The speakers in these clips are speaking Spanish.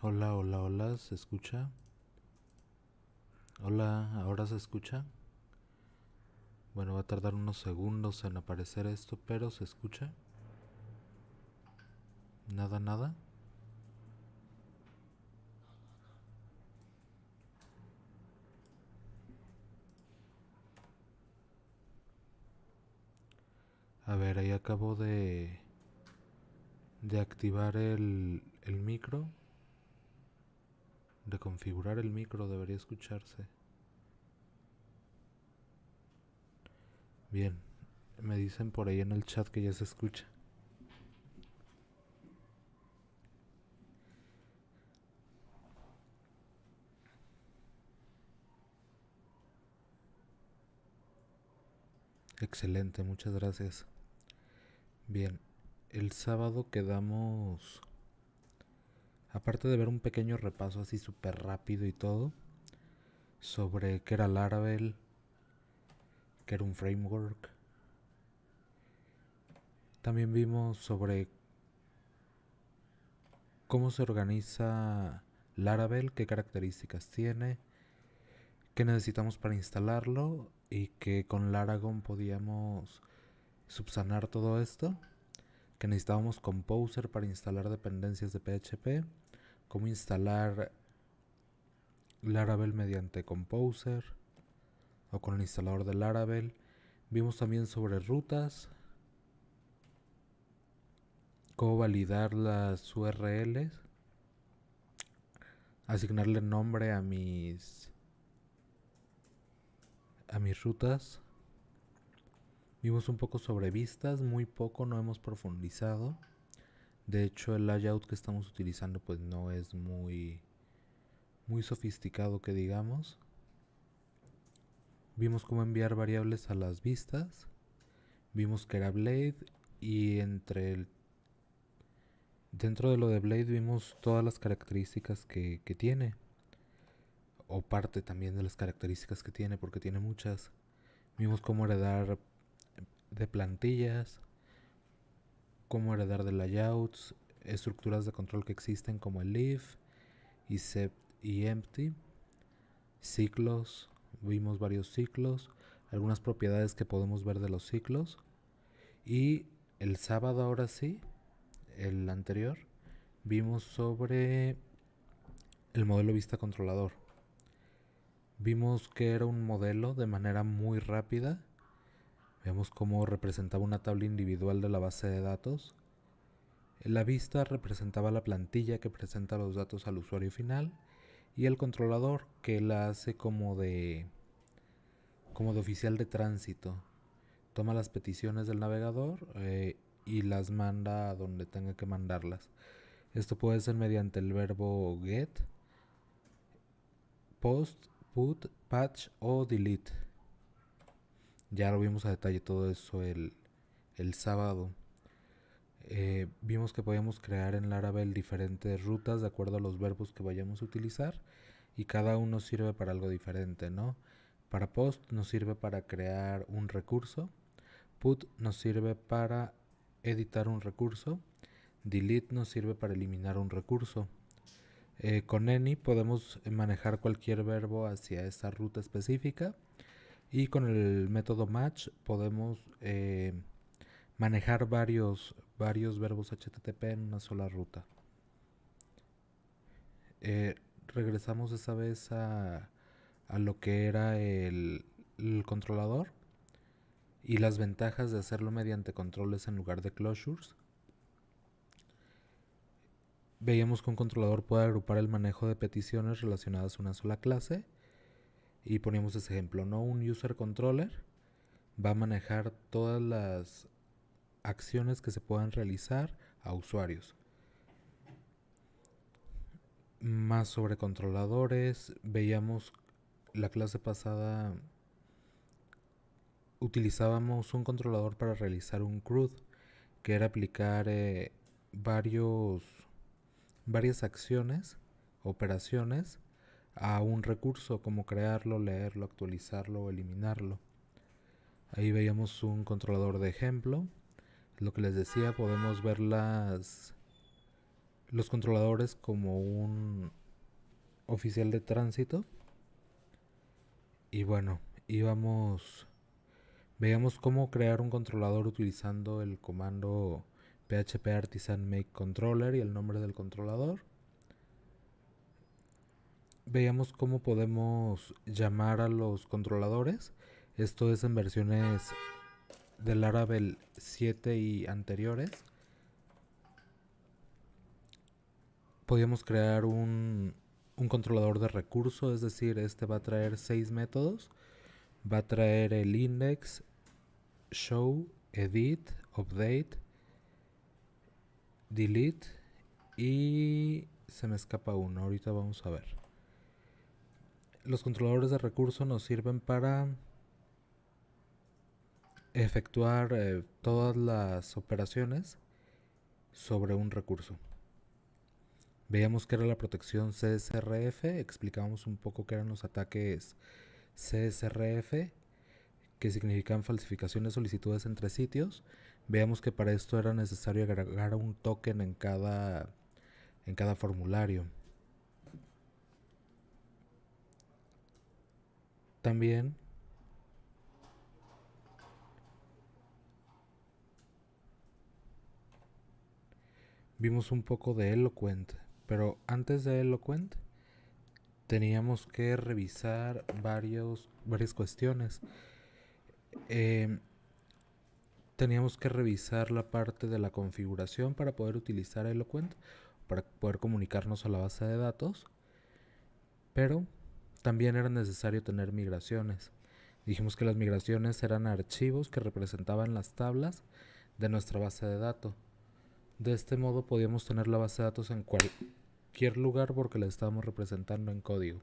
Hola, hola, hola, ¿se escucha? Hola, ¿ahora se escucha? Bueno, va a tardar unos segundos en aparecer esto, pero ¿se escucha? Nada, nada. A ver, ahí acabo de activar el micro, de configurar el micro, debería escucharse. Bien, me dicen por ahí en el chat que ya se escucha. Excelente, muchas gracias. Bien, el sábado quedamos, aparte de ver un pequeño repaso así súper rápido y todo, sobre qué era Laravel, qué era un framework. También vimos sobre cómo se organiza Laravel, qué características tiene, qué necesitamos para instalarlo y que con Laragon podíamos subsanar todo esto, que necesitábamos Composer para instalar dependencias de PHP, cómo instalar Laravel mediante Composer o con el instalador de Laravel. Vimos también sobre rutas, cómo validar las URLs, asignarle nombre a mis rutas. Vimos un poco sobre vistas, muy poco, no hemos profundizado. De hecho, el layout que estamos utilizando pues no es muy sofisticado que digamos. Vimos cómo enviar variables a las vistas. Vimos que era Blade y dentro de lo de Blade vimos todas las características que tiene. O parte también de las características que tiene porque tiene muchas. Vimos cómo heredar de plantillas, cómo heredar de layouts, estructuras de control que existen como el if y set y empty, ciclos, vimos varios ciclos, algunas propiedades que podemos ver de los ciclos. Y el sábado, ahora sí, el anterior, vimos sobre el modelo vista controlador. Vimos que era un modelo de manera muy rápida. Vemos cómo representaba una tabla individual de la base de datos. La vista representaba la plantilla que presenta los datos al usuario final y el controlador que la hace como de oficial de tránsito. Toma las peticiones del navegador y las manda a donde tenga que mandarlas. Esto puede ser mediante el verbo get, post, put, patch o delete. Ya lo vimos a detalle todo eso el sábado. Vimos que podíamos crear en Laravel diferentes rutas de acuerdo a los verbos que vayamos a utilizar y cada uno sirve para algo diferente, ¿no? Para post nos sirve para crear un recurso, put nos sirve para editar un recurso, delete nos sirve para eliminar un recurso. Con any podemos manejar cualquier verbo hacia esa ruta específica y con el método match podemos manejar varios verbos HTTP en una sola ruta. Regresamos esa vez a lo que era el controlador y las ventajas de hacerlo mediante controles en lugar de closures. Veíamos que un controlador puede agrupar el manejo de peticiones relacionadas a una sola clase y poníamos ese ejemplo, ¿no? Un user controller va a manejar todas las acciones que se puedan realizar a usuarios. Más sobre controladores, veíamos la clase pasada utilizábamos un controlador para realizar un CRUD, que era aplicar varias acciones, operaciones, a un recurso, como crearlo, leerlo, actualizarlo o eliminarlo. Ahí veíamos un controlador de ejemplo. Lo que les decía, podemos ver los controladores como un oficial de tránsito. Y bueno, veíamos cómo crear un controlador utilizando el comando php artisan make controller y el nombre del controlador. Veíamos cómo podemos llamar a los controladores. Esto es en versiones del Laravel 7 y anteriores. Podíamos crear un controlador de recurso, es decir, este va a traer 6 métodos. Va a traer el index, show, edit, update, delete y se me escapa uno, ahorita vamos a ver. Los controladores de recurso nos sirven para efectuar todas las operaciones sobre un recurso. Veíamos que era la protección CSRF, explicábamos un poco qué eran los ataques CSRF, que significan falsificación de solicitudes entre sitios. Veamos que para esto era necesario agregar un token en cada formulario. También vimos un poco de Eloquent, pero antes de Eloquent teníamos que revisar varias cuestiones. Teníamos que revisar la parte de la configuración para poder utilizar Eloquent, para poder comunicarnos a la base de datos, pero también era necesario tener migraciones. Dijimos que las migraciones eran archivos que representaban las tablas de nuestra base de datos. De este modo podíamos tener la base de datos en cualquier lugar porque la estábamos representando en código.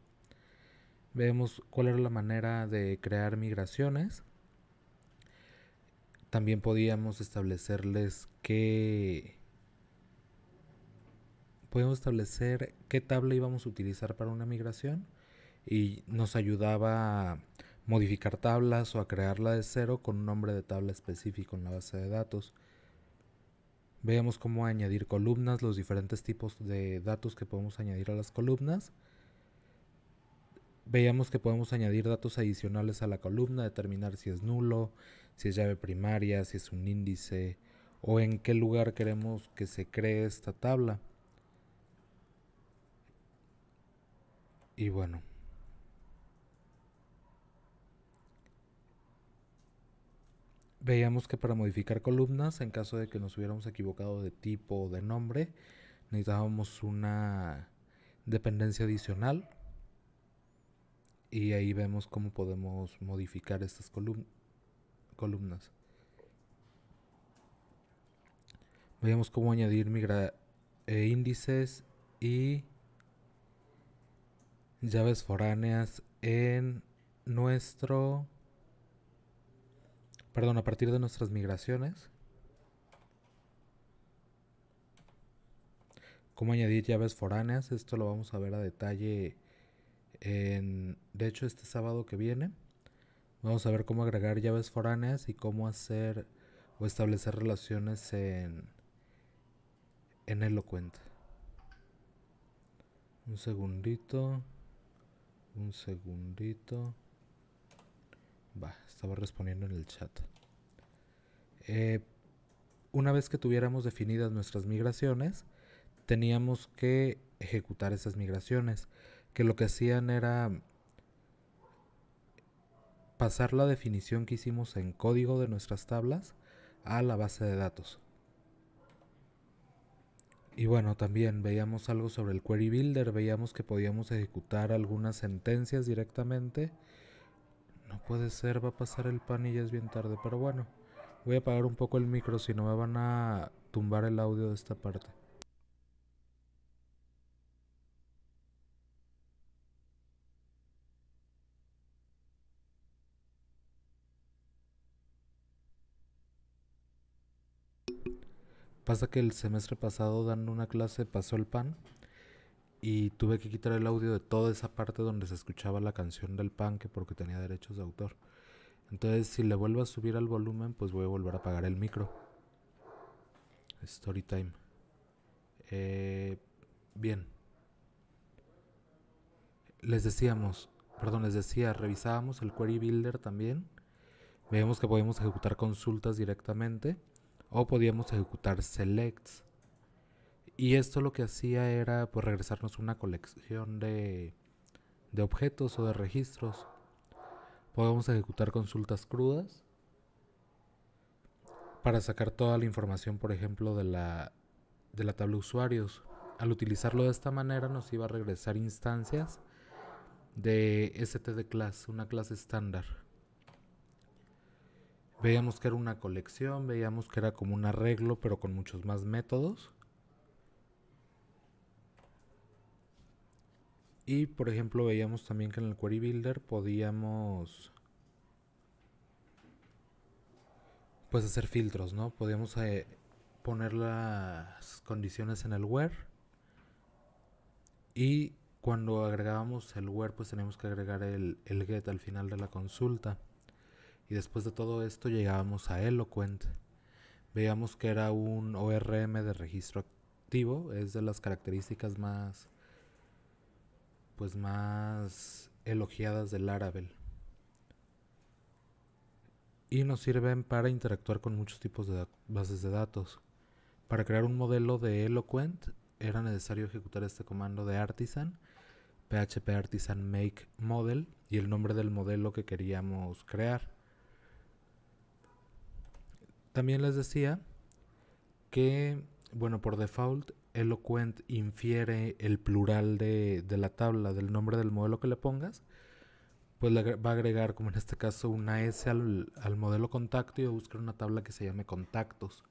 Vemos cuál era la manera de crear migraciones. También podíamos establecerles podíamos establecer qué tabla íbamos a utilizar para una migración y nos ayudaba a modificar tablas o a crearla de cero con un nombre de tabla específico en la base de datos. Veíamos cómo añadir columnas, los diferentes tipos de datos que podemos añadir a las columnas. Veíamos que podemos añadir datos adicionales a la columna, determinar si es nulo, si es llave primaria, si es un índice o en qué lugar queremos que se cree esta tabla. Y bueno, veíamos que para modificar columnas, en caso de que nos hubiéramos equivocado de tipo o de nombre, necesitábamos una dependencia adicional. Y ahí vemos cómo podemos modificar estas columnas. Veíamos cómo añadir índices y llaves foráneas a partir de nuestras migraciones. Cómo añadir llaves foráneas, esto lo vamos a ver a detalle de hecho este sábado que viene. Vamos a ver cómo agregar llaves foráneas y cómo hacer o establecer relaciones en Eloquent. Un segundito. Estaba respondiendo en el chat. Una vez que tuviéramos definidas nuestras migraciones, teníamos que ejecutar esas migraciones, que lo que hacían era pasar la definición que hicimos en código de nuestras tablas a la base de datos. Y bueno, también veíamos algo sobre el Query Builder, veíamos que podíamos ejecutar algunas sentencias directamente. No puede ser, va a pasar el pan y ya es bien tarde, pero bueno, voy a apagar un poco el micro si no me van a tumbar el audio de esta parte. Pasa que el semestre pasado dando una clase pasó el pan y tuve que quitar el audio de toda esa parte donde se escuchaba la canción del pan, que porque tenía derechos de autor. Entonces si le vuelvo a subir al volumen, pues voy a volver a apagar el micro. Story time. Eh, bien, les decíamos, perdón, les decía, revisábamos el Query Builder también. Veíamos que podíamos ejecutar consultas directamente o podíamos ejecutar selects. Y esto lo que hacía era pues regresarnos una colección de objetos o de registros. Podemos ejecutar consultas crudas para sacar toda la información, por ejemplo, de la tabla de usuarios. Al utilizarlo de esta manera nos iba a regresar instancias de std class, una clase estándar. Veíamos que era una colección, veíamos que era como un arreglo, pero con muchos más métodos. Y por ejemplo veíamos también que en el Query Builder podíamos pues hacer filtros, ¿no? Podíamos poner las condiciones en el where y cuando agregábamos el where pues teníamos que agregar el get al final de la consulta. Y después de todo esto llegábamos a Eloquent. Veíamos que era un ORM de registro activo, es de las características más elogiadas del Laravel. Y nos sirven para interactuar con muchos tipos de bases de datos. Para crear un modelo de Eloquent era necesario ejecutar este comando de artisan, php artisan make model y el nombre del modelo que queríamos crear. También les decía que, bueno, por default Eloquent infiere el plural de la tabla, del nombre del modelo que le pongas, pues le va a agregar, como en este caso, una S al modelo contacto y va a buscar una tabla que se llame contactos.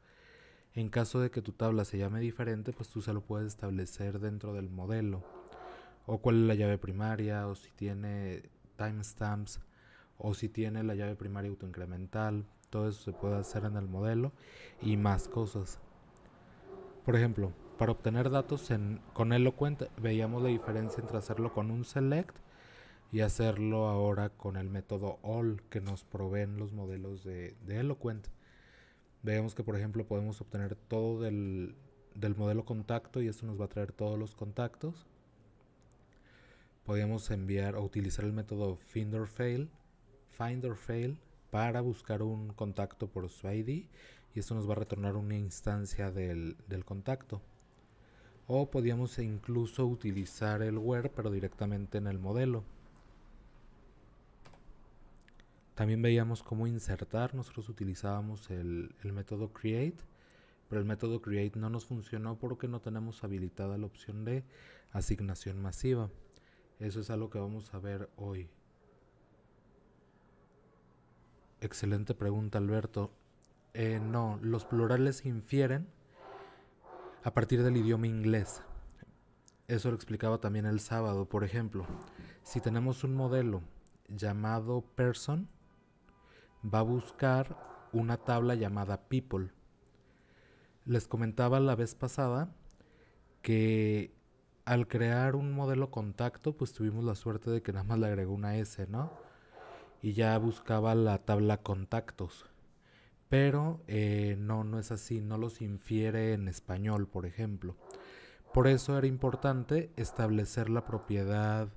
En caso de que tu tabla se llame diferente, pues tú se lo puedes establecer dentro del modelo. O cuál es la llave primaria, o si tiene timestamps, o si tiene la llave primaria autoincremental. Todo eso se puede hacer en el modelo y más cosas. Por ejemplo, para obtener datos con Eloquent veíamos la diferencia entre hacerlo con un select y hacerlo ahora con el método all que nos proveen los modelos de Eloquent. Veamos que por ejemplo podemos obtener todo del modelo contacto y esto nos va a traer todos los contactos. Podríamos enviar o utilizar el método find or fail para buscar un contacto por su ID y esto nos va a retornar una instancia del contacto. O podríamos incluso utilizar el where pero directamente en el modelo. También veíamos cómo insertar. Nosotros utilizábamos el método create, pero el método create no nos funcionó porque no tenemos habilitada la opción de asignación masiva. Eso es algo que vamos a ver hoy. Excelente pregunta, Alberto. No, los plurales se infieren a partir del idioma inglés. Eso lo explicaba también el sábado. Por ejemplo, si tenemos un modelo llamado person, va a buscar una tabla llamada people. Les comentaba la vez pasada que al crear un modelo contacto, pues tuvimos la suerte de que nada más le agregó una S, ¿no? Y ya buscaba la tabla contactos. Pero no es así, no los infiere en español, por ejemplo. Por eso era importante establecer la propiedad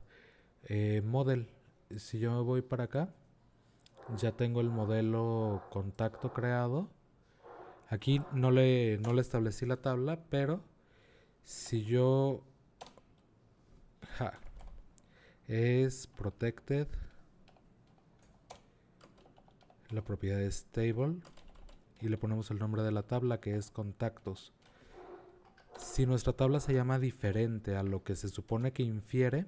model. Si yo me voy para acá, ya tengo el modelo contacto creado. Aquí no le establecí la tabla, pero si yo es protected, la propiedad es table y le ponemos el nombre de la tabla que es contactos. Si nuestra tabla se llama diferente a lo que se supone que infiere,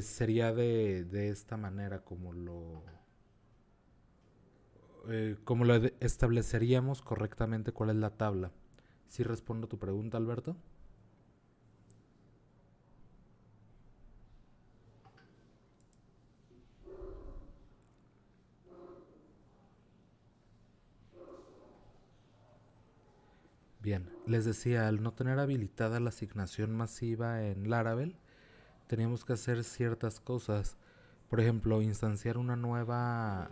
sería de esta manera como lo estableceríamos correctamente cuál es la tabla. ¿Sí respondo a tu pregunta, Alberto? Bien, les decía, al no tener habilitada la asignación masiva en Laravel, teníamos que hacer ciertas cosas. Por ejemplo, instanciar una nueva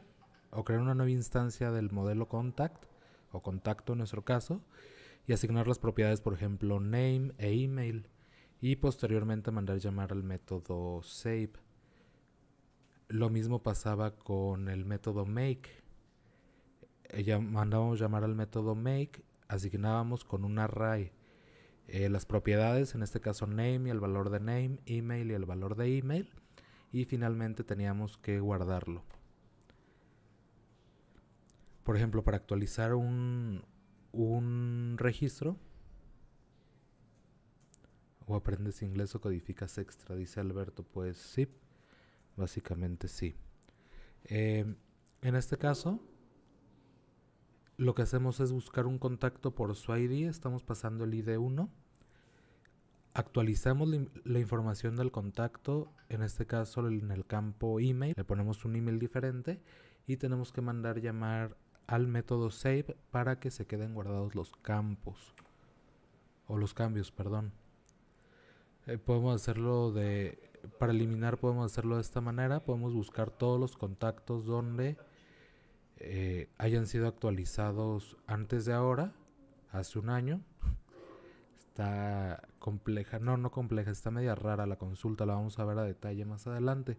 o crear una nueva instancia del modelo contact o contacto en nuestro caso y asignar las propiedades, por ejemplo, name e email, y posteriormente mandar llamar al método save. Lo mismo pasaba con el método make. Mandábamos llamar al método make, asignábamos con un array las propiedades, en este caso name y el valor de name, email y el valor de email, y finalmente teníamos que guardarlo. Por ejemplo, para actualizar un registro, o aprendes inglés o codificas extra, dice Alberto. Pues sí, básicamente sí. En este caso, lo que hacemos es buscar un contacto por su ID, estamos pasando el ID1, actualizamos la información del contacto, en este caso en el campo email, le ponemos un email diferente y tenemos que mandar llamar al método save para que se queden guardados los campos, o los cambios, perdón. Podemos hacerlo para eliminar podemos hacerlo de esta manera, podemos buscar todos los contactos donde hayan sido actualizados antes de ahora, hace un año. Está compleja, no compleja, está media rara la consulta, la vamos a ver a detalle más adelante,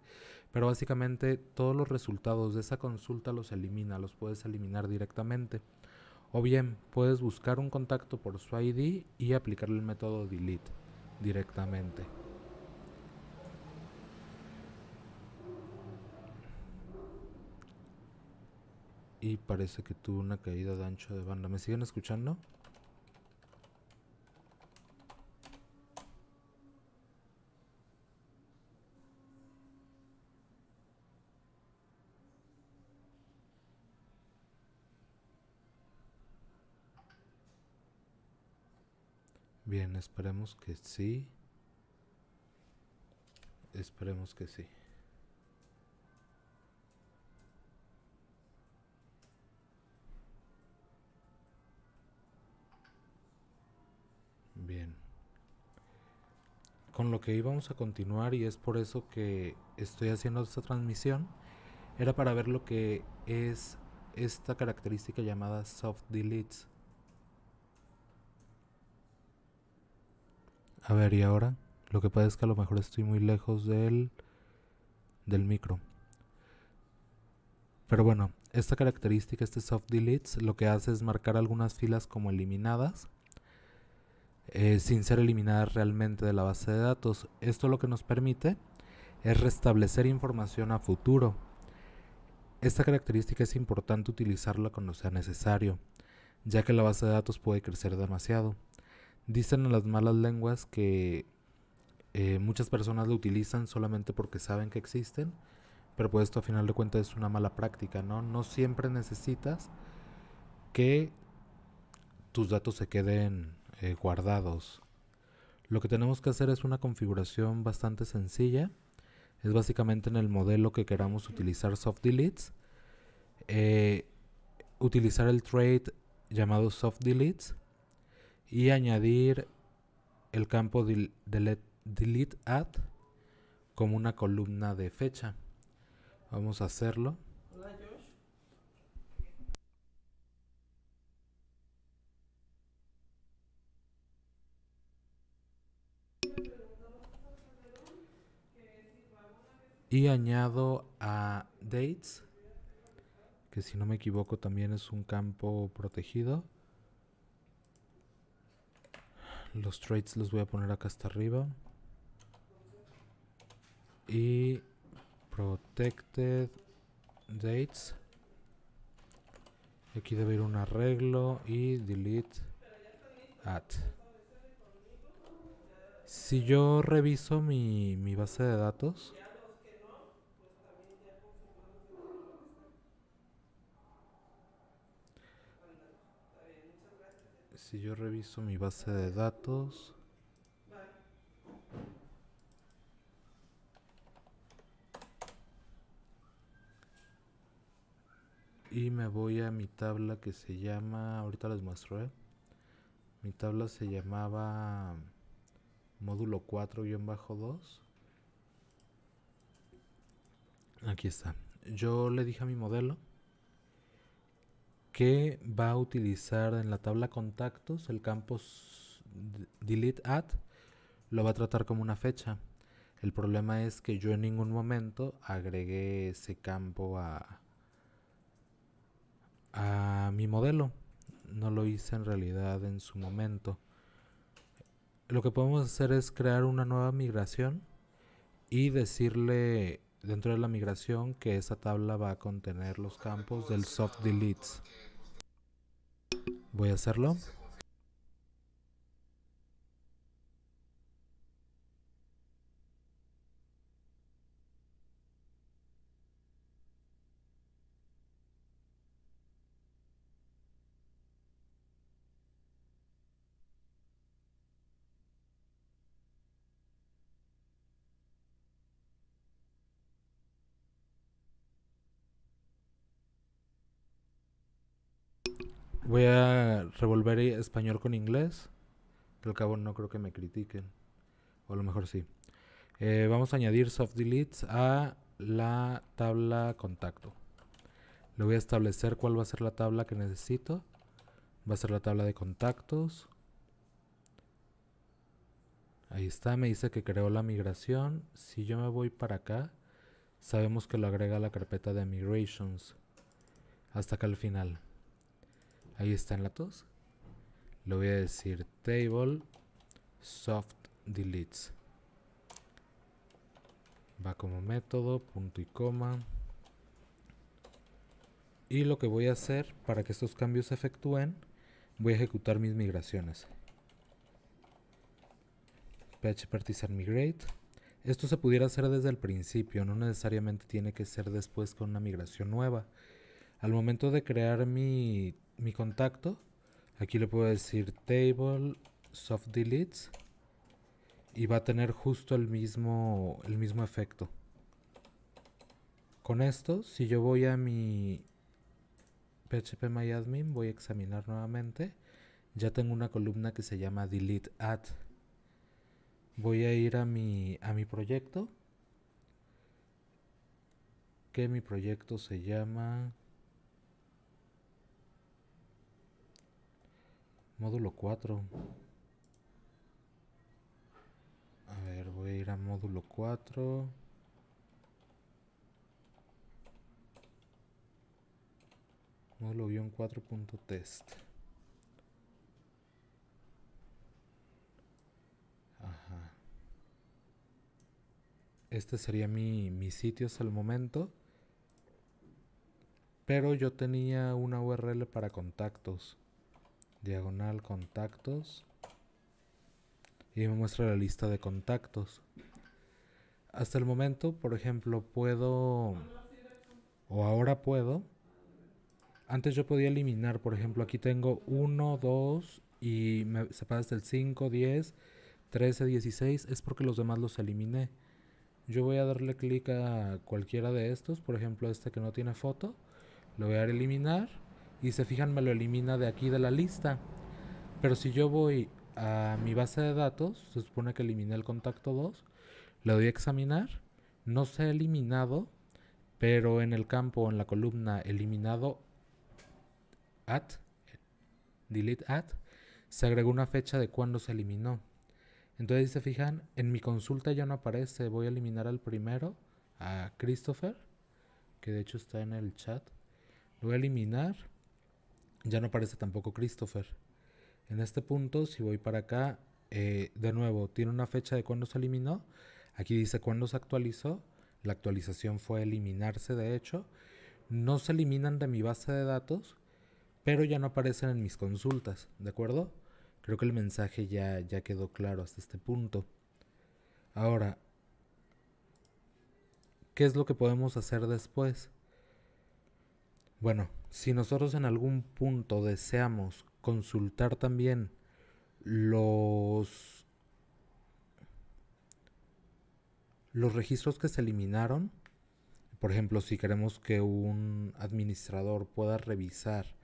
pero básicamente todos los resultados de esa consulta los puedes eliminar directamente, o bien puedes buscar un contacto por su ID y aplicarle el método delete directamente. Y parece que tuvo una caída de ancho de banda. ¿Me siguen escuchando? Bien, esperemos que sí. Esperemos que sí. Bien. Con lo que íbamos a continuar, y es por eso que estoy haciendo esta transmisión, era para ver lo que es esta característica llamada soft deletes. A ver, ¿y ahora? Lo que pasa es que a lo mejor estoy muy lejos del micro. Pero bueno, esta característica, este soft deletes, lo que hace es marcar algunas filas como eliminadas, sin ser eliminadas realmente de la base de datos. Esto lo que nos permite es restablecer información a futuro. Esta característica es importante utilizarla cuando sea necesario, ya que la base de datos puede crecer demasiado. Dicen en las malas lenguas que muchas personas lo utilizan solamente porque saben que existen, pero pues esto a final de cuentas es una mala práctica, ¿no? No siempre necesitas que tus datos se queden guardados. Lo que tenemos que hacer es una configuración bastante sencilla. Es básicamente en el modelo que queramos utilizar soft deletes, utilizar el trait llamado soft deletes y añadir el campo delete at como una columna de fecha. Vamos a hacerlo. Hola, Josh. Y añado a dates, que si no me equivoco también es un campo protegido. Los traits los voy a poner acá hasta arriba. Y protected dates. Aquí debe ir un arreglo y delete at. Si yo reviso mi base de datos, si yo reviso mi base de datos, y me voy a mi tabla que se llama, ahorita les muestro, mi tabla se llamaba módulo 4-2. Aquí está. Yo le dije a mi modelo que va a utilizar en la tabla contactos el campo delete at, lo va a tratar como una fecha. El problema es que yo en ningún momento agregué ese campo a mi modelo. No lo hice en realidad en su momento. Lo que podemos hacer es crear una nueva migración y decirle dentro de la migración que esa tabla va a contener los campos del soft deletes. Voy a hacerlo. Voy a revolver español con inglés, que al cabo no creo que me critiquen, o a lo mejor sí. Vamos a añadir soft deletes a la tabla contacto. Le voy a establecer cuál va a ser la tabla que necesito. Va a ser la tabla de contactos. Ahí está, me dice que creó la migración. Si yo me voy para acá, sabemos que lo agrega a la carpeta de migrations. Hasta acá al final. Ahí están las dos. Le voy a decir table soft deletes. Va como método, punto y coma. Y lo que voy a hacer para que estos cambios se efectúen, voy a ejecutar mis migraciones. PHP artisan migrate. Esto se pudiera hacer desde el principio, no necesariamente tiene que ser después con una migración nueva. Al momento de crear mi contacto, aquí le puedo decir table soft deletes y va a tener justo el mismo efecto. Con esto, si yo voy a mi phpMyAdmin, voy a examinar nuevamente, ya tengo una columna que se llama delete at. Voy a ir a mi proyecto, que mi proyecto se llama módulo 4. A ver, voy a ir a módulo 4. Módulo-4.test. Ajá. Este sería mi sitio hasta el momento. Pero yo tenía una URL para contactos. Diagonal contactos. Y me muestra la lista de contactos. Hasta el momento, por ejemplo, puedo... O ahora puedo... Antes yo podía eliminar, por ejemplo, aquí tengo 1, 2 y me separas del 5, 10, 13, 16. Es porque los demás los eliminé. Yo voy a darle clic a cualquiera de estos, por ejemplo este que no tiene foto, lo voy a eliminar y se fijan me lo elimina de aquí de la lista. Pero si yo voy a mi base de datos, se supone que eliminé el contacto 2, le doy a examinar, no se ha eliminado, pero en el campo, en la columna eliminado at, delete at, se agregó una fecha de cuándo se eliminó. Entonces, si se fijan, en mi consulta ya no aparece. Voy a eliminar al primero, a Christopher, que de hecho está en el chat. Lo voy a eliminar. Ya no aparece tampoco Christopher. En este punto, si voy para acá, de nuevo, tiene una fecha de cuándo se eliminó. Aquí dice cuándo se actualizó. La actualización fue eliminarse, de hecho. No se eliminan de mi base de datos, pero ya no aparecen en mis consultas, ¿de acuerdo? Creo que el mensaje ya quedó claro hasta este punto. Ahora, ¿qué es lo que podemos hacer después? Bueno, si nosotros en algún punto deseamos consultar también los, los registros que se eliminaron, por ejemplo, si queremos que un administrador pueda revisar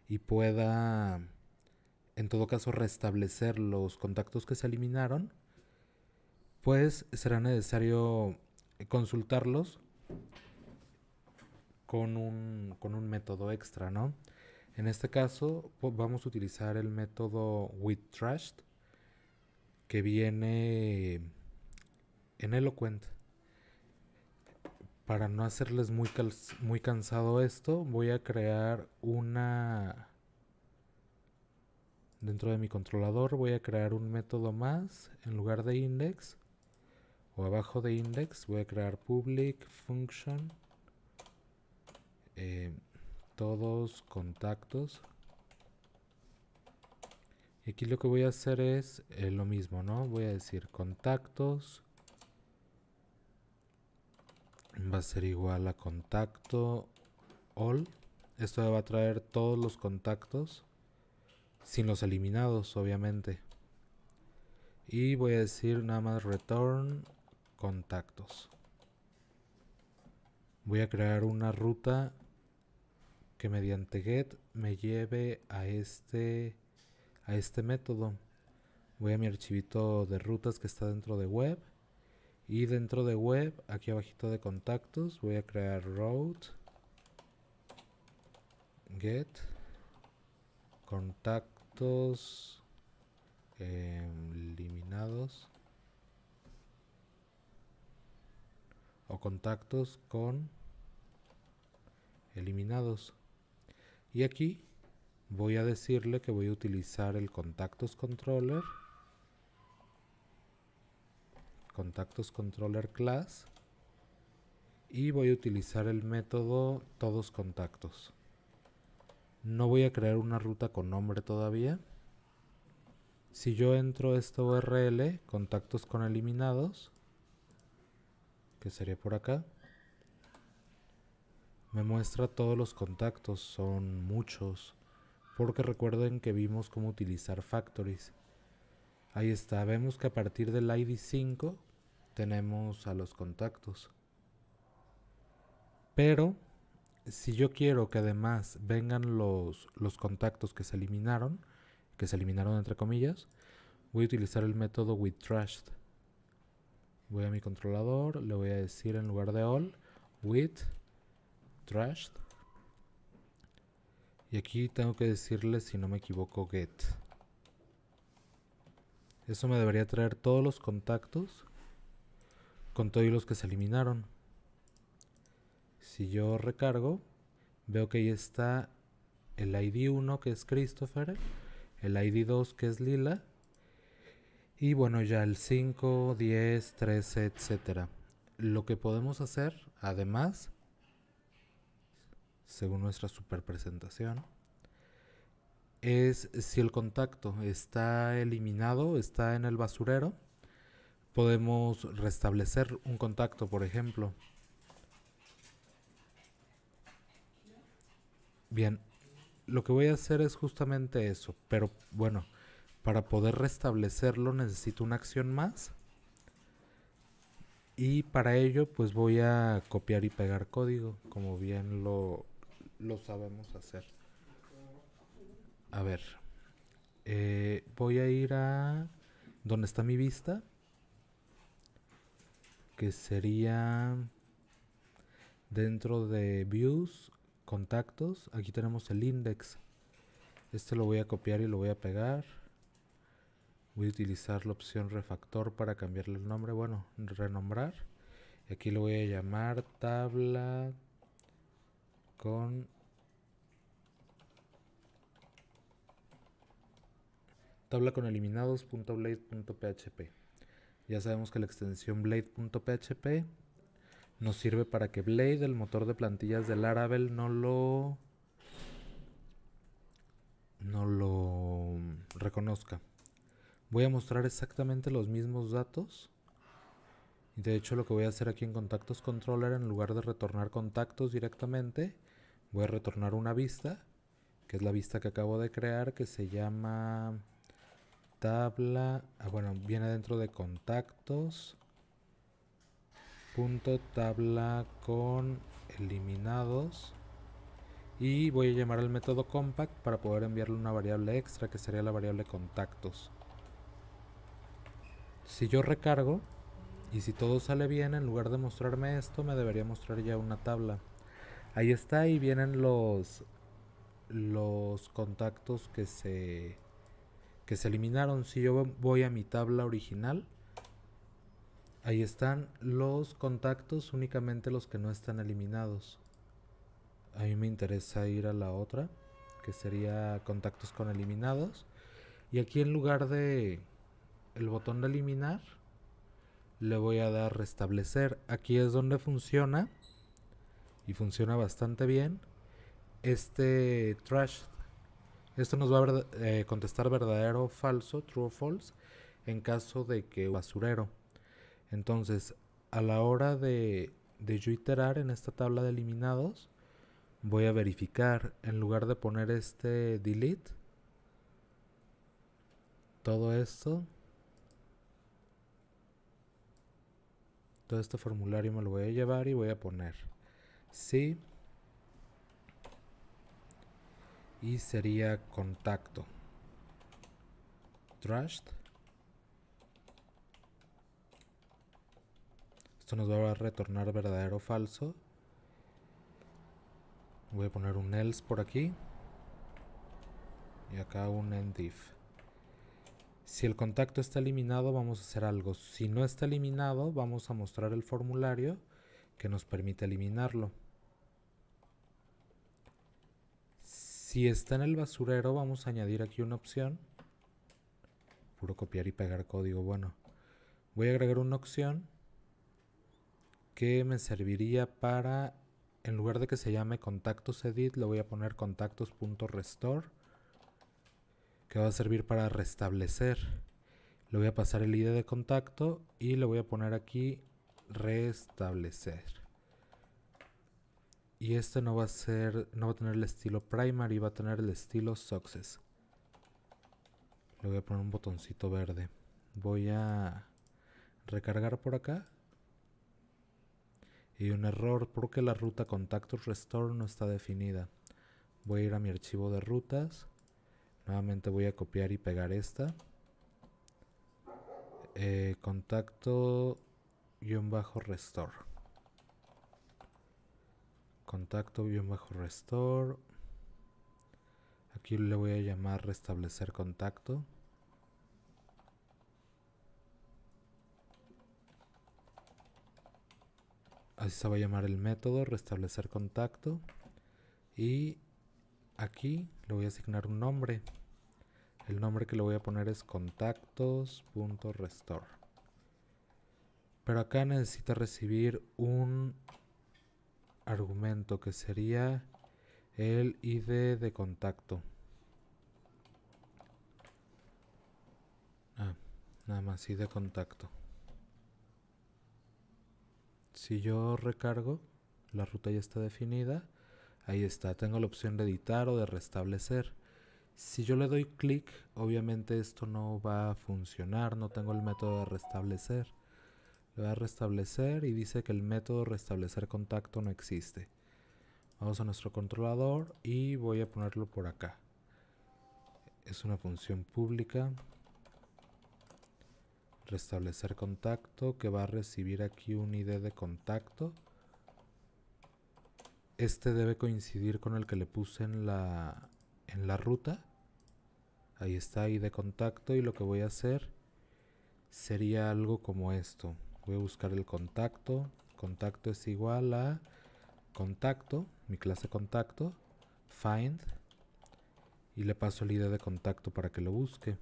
y pueda, en todo caso, restablecer los contactos que se eliminaron, pues será necesario consultarlos con un método extra, ¿no? En este caso vamos a utilizar el método withTrashed que viene en Eloquent. Para no hacerles muy cansado esto, voy a crear una... Dentro de mi controlador voy a crear un método más. En lugar de index o abajo de index voy a crear public function todos contactos. Y aquí lo que voy a hacer es lo mismo, ¿no? Voy a decir contactos va a ser igual a contacto all. Esto va a traer todos los contactos sin los eliminados, obviamente. Y voy a decir nada más return contactos. Voy a crear una ruta que mediante get me lleve a este método. Voy a mi archivito de rutas que está dentro de web. Y dentro de web, aquí abajito de contactos, voy a crear route get contactos eliminados o contactos con eliminados. Y aquí voy a decirle que voy a utilizar el contactos controller class y voy a utilizar el método todos contactos. No voy a crear una ruta con nombre todavía. Si yo entro a esta URL, contactos con eliminados, que sería por acá, me muestra todos los contactos, son muchos, porque recuerden que vimos cómo utilizar factories. Ahí está, vemos que a partir del ID 5 tenemos a los contactos. Pero si yo quiero que además vengan los contactos que se eliminaron entre comillas, voy a utilizar el método withTrashed. Voy a mi controlador, le voy a decir en lugar de all, withTrashed. Y aquí tengo que decirle, si no me equivoco, get. Eso me debería traer todos los contactos con todos los que se eliminaron. Si yo recargo, veo que ahí está el ID 1 que es Christopher, el ID 2 que es Lila, y bueno, ya el 5, 10, 13, etc. Lo que podemos hacer, además, según nuestra super presentación, es si el contacto está eliminado, está en el basurero, podemos restablecer un contacto, por ejemplo. Bien, lo que voy a hacer es justamente eso, pero bueno, para poder restablecerlo necesito una acción más. Y para ello pues voy a copiar y pegar código, como bien lo sabemos hacer. A ver, voy a ir a donde está mi vista, que sería dentro de views, contactos. Aquí tenemos el index. Este lo voy a copiar y lo voy a pegar. Voy a utilizar la opción refactor para cambiarle el nombre, bueno, renombrar. Y aquí lo voy a llamar tabla con eliminados.blade.php. Ya sabemos que la extensión blade.php nos sirve para que Blade, el motor de plantillas de Laravel, no lo reconozca. Voy a mostrar exactamente los mismos datos. Y de hecho lo que voy a hacer aquí en contactos controller, en lugar de retornar contactos directamente, voy a retornar una vista, que es la vista que acabo de crear, que se llama tabla, bueno, viene dentro de contactos punto tabla con eliminados, y voy a llamar al método compact para poder enviarle una variable extra, que sería la variable contactos. Si yo recargo y si todo sale bien, en lugar de mostrarme esto, me debería mostrar ya una tabla. Ahí está, y vienen los los contactos que se eliminaron. Si yo voy a mi tabla original, ahí están los contactos, únicamente los que no están eliminados. A mí me interesa ir a la otra, que sería contactos con eliminados. Y aquí en lugar de el botón de eliminar, le voy a dar restablecer. Aquí es donde funciona, y funciona bastante bien, este trash. Esto nos va a contestar verdadero o falso, true o false, en caso de que basurero. Entonces, a la hora de yo iterar en esta tabla de eliminados, voy a verificar, en lugar de poner este delete, todo esto, todo este formulario me lo voy a llevar y voy a poner sí, y sería contacto trashed. Esto nos va a retornar verdadero o falso. Voy a poner un else por aquí y acá un end if. Si el contacto está eliminado, vamos a hacer algo. Si no está eliminado, vamos a mostrar el formulario que nos permite eliminarlo. Si está en el basurero, vamos a añadir aquí una opción. Puro copiar y pegar código. Bueno, voy a agregar una opción que me serviría para, en lugar de que se llame contactos edit, le voy a poner contactos.restore, que va a servir para restablecer. Le voy a pasar el ID de contacto y le voy a poner aquí restablecer. Y este no va a tener el estilo primary, va a tener el estilo success. Le voy a poner un botoncito verde. Voy a recargar por acá. Y un error porque la ruta contactos restore no está definida. Voy a ir a mi archivo de rutas. Nuevamente voy a copiar y pegar esta. Contacto-restore. Contacto-restore. Aquí le voy a llamar restablecer contacto. Así se va a llamar el método, restablecer contacto. Y aquí le voy a asignar un nombre. El nombre que le voy a poner es contactos.restore. Pero acá necesita recibir un argumento que sería el ID de contacto. Nada más ID de contacto. Si yo recargo, la ruta ya está definida. Ahí está, tengo la opción de editar o de restablecer. Si yo le doy clic, obviamente esto no va a funcionar, no tengo el método de restablecer. Le voy a restablecer y dice que el método restablecer contacto no existe. Vamos a nuestro controlador y voy a ponerlo por acá. Es una función pública. Restablecer contacto, que va a recibir aquí un ID de contacto. Este debe coincidir con el que le puse en la ruta. Ahí está, ID de contacto, y lo que voy a hacer sería algo como esto. Voy a buscar el contacto. Contacto es igual a contacto, mi clase contacto, find, y le paso el ID de contacto para que lo busque.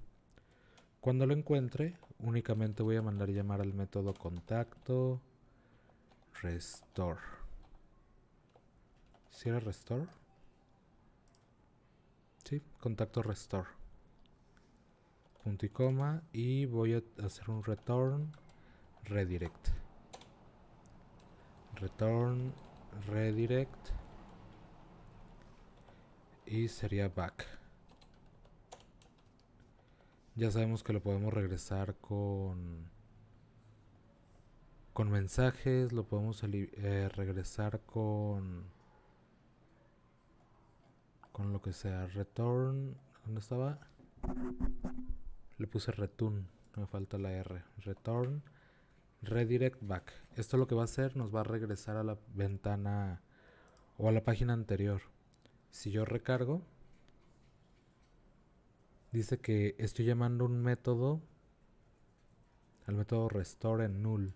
Cuando lo encuentre, únicamente voy a mandar llamar al método contacto restore. ¿Sí era restore? Sí, contacto restore. Punto y coma, y voy a hacer un return redirect. Return redirect, y sería back. Ya sabemos que lo podemos regresar con mensajes, lo podemos regresar con lo que sea. Return, ¿dónde estaba? Le puse return, me falta la R. Return redirect back. Esto lo que va a hacer, nos va a regresar a la ventana o a la página anterior. Si yo recargo, Dice que estoy llamando un método, al método restore en null.